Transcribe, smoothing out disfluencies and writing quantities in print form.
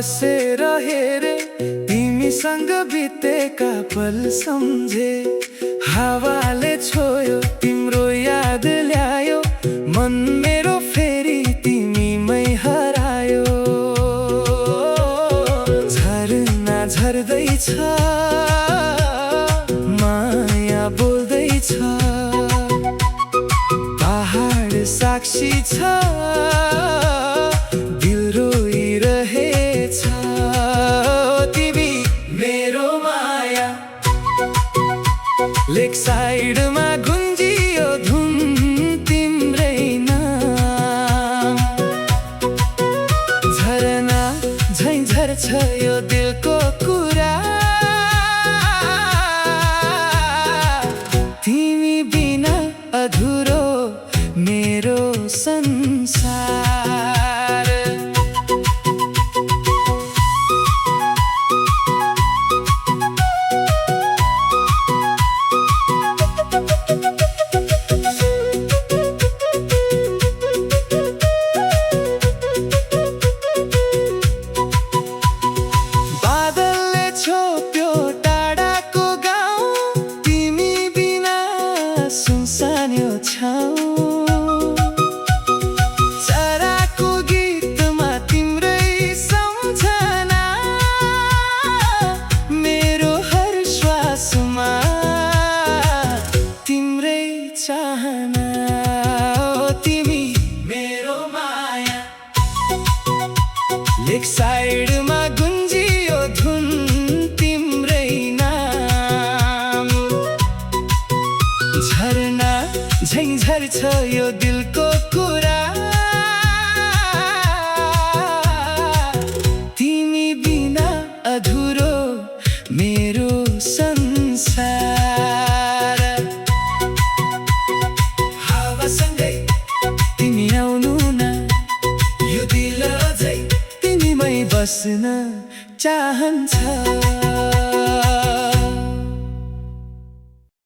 बसेर हेरे तिमीसँग बितेका पल सम्झे। हावाले छोयो तिम्रो याद ल्यायो, मन मेरो फेरि तिमीमै हरायो। झरना झर्दैछ, माया बोल्दैछ, पहाड साक्षी छ, दिल रोइरहेछ। तिमी मेरो माया, लेक साइडमा गुन्जियो धुन तिम्रै नाम। झरना झैं झर्छ यो दिलको कुरा, तिमी बिना अधुरो मेरो संसार। बादलले छोप्यो टाढाको गाउँ, तिमी बिना सुनसान यो छाउँ। चराको गीतमा तिम्रै सम्झना, मेरो हर श्वासमा तिम्रै चाहना। तिमी मेरो माया, लेक साइडमा गुन्जियो धुन तिम्रै नाम। झरना झैं झर्छ यो दिलको कुरा, तिमी बिना अधुरो मेरो संसार। हावासँगै तिमी आउनु न, यो दिल अझै तिमीमै बस्न चाहन्छ।